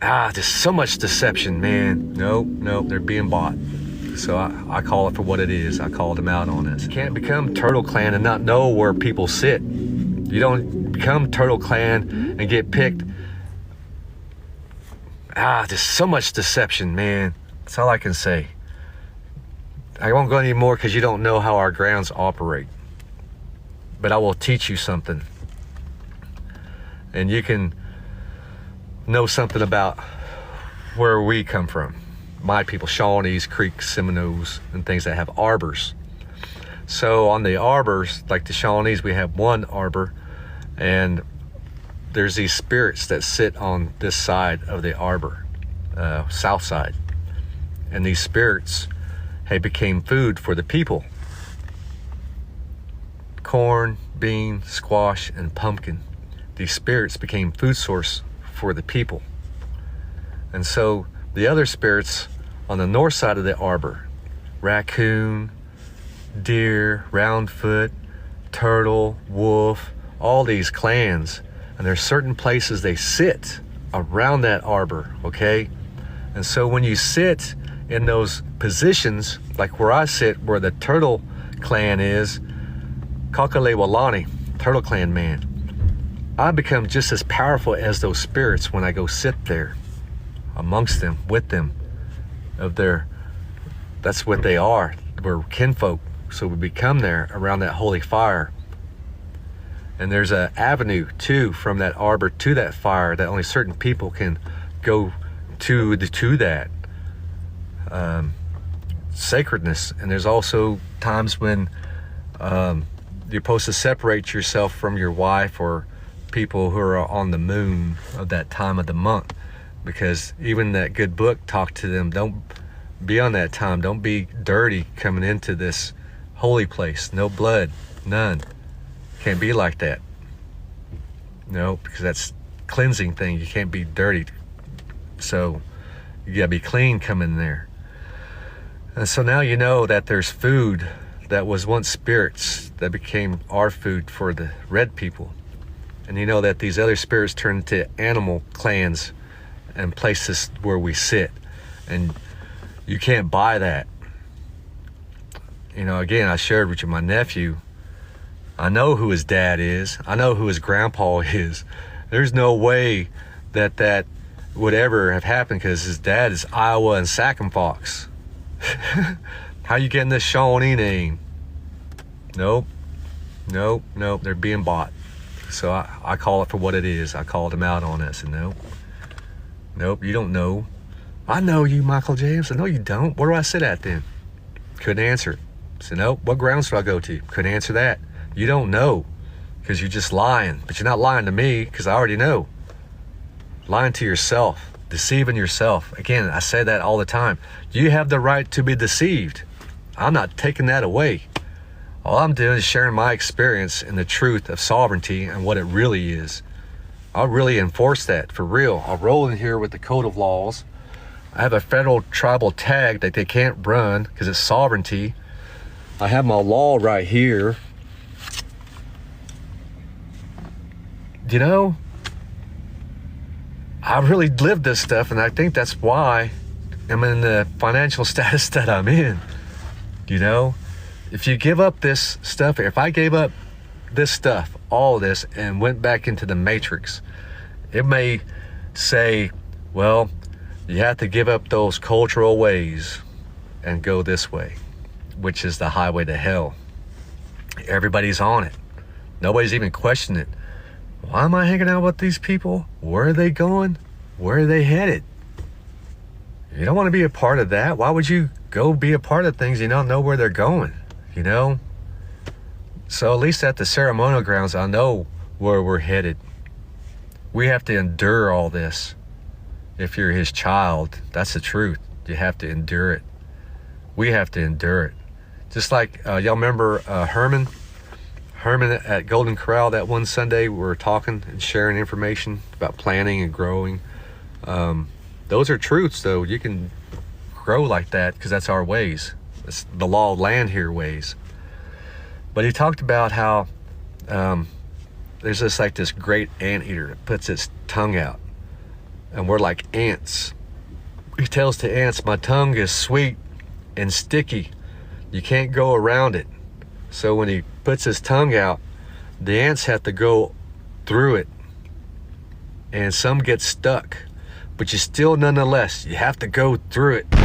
Just so much deception, man. Nope, they're being bought. So I call it for what it is. I called them out on this. You can't become Turtle Clan and not know where people sit. You don't become Turtle Clan and get picked. Just so much deception, man. That's all I can say. I won't go anymore because you don't know how our grounds operate. But I will teach you something. And you can know something about where we come from. My people, Shawnees, Creeks, Seminoles, and things that have arbors. So on the arbors, like the Shawnees, we have one arbor, and there's these spirits that sit on this side of the arbor, south side. And these spirits, became food for the people. Corn, bean, squash, and pumpkin. These spirits became food source for the people. And so the other spirits on the north side of the arbor, raccoon, deer, roundfoot, turtle, wolf, all these clans, and there's certain places they sit around that arbor, okay? And so when you sit in those positions, like where I sit, where the Turtle Clan is, Kakalewalani, Turtle Clan man, I become just as powerful as those spirits when I go sit there amongst them, with them, that's what they are. We're kinfolk, so we become there around that holy fire. And there's an avenue too from that arbor to that fire that only certain people can go to that sacredness. And there's also times when you're supposed to separate yourself from your wife or people who are on the moon of that time of the month, because even that good book talked to them, don't be on that time, don't be dirty coming into this holy place, no blood, none, can't be like that, no, because that's cleansing thing, you can't be dirty, so you gotta be clean coming there. And so now you know that there's food that was once spirits that became our food for the red people. And you know that these other spirits turn into animal clans and places where we sit. And you can't buy that. You know, again, I shared with you my nephew. I know who his dad is. I know who his grandpa is. There's no way that that would ever have happened because his dad is Iowa and Sac and Fox. How you getting this Shawnee name? Nope. They're being bought. So I call it for what it is. I called him out on it. I said, nope, you don't know. I know you, Michael James. I said, no, you don't. Where do I sit at then? Couldn't answer. I said, nope, what grounds do I go to? Couldn't answer that. You don't know because you're just lying. But you're not lying to me because I already know. Lying to yourself, deceiving yourself. Again, I say that all the time. You have the right to be deceived. I'm not taking that away. All I'm doing is sharing my experience and the truth of sovereignty and what it really is. I'll really enforce that for real. I'll roll in here with the code of laws. I have a federal tribal tag that they can't run because it's sovereignty. I have my law right here. You know, I really lived this stuff, and I think that's why I'm in the financial status that I'm in. You know, if you give up this stuff, if I gave up this stuff, all of this, and went back into the matrix, it may say, well, you have to give up those cultural ways and go this way, which is the highway to hell. Everybody's on it. Nobody's even questioning it. Why am I hanging out with these people? Where are they going? Where are they headed? You don't want to be a part of that. Why would you go be a part of things you don't know where they're going? You know? So at least at the ceremonial grounds, I know where we're headed. We have to endure all this. If you're his child, that's the truth. You have to endure it. We have to endure it. Just like, y'all remember Herman? Herman at Golden Corral that one Sunday, we were talking and sharing information about planting and growing. Those are truths, though. You can grow like that because that's our ways. It's the law of land here ways. But he talked about how there's this great anteater that puts its tongue out and we're like ants. He tells the ants, my tongue is sweet and sticky. You can't go around it. So when he puts his tongue out, the ants have to go through it. And some get stuck. But you still, nonetheless, you have to go through it.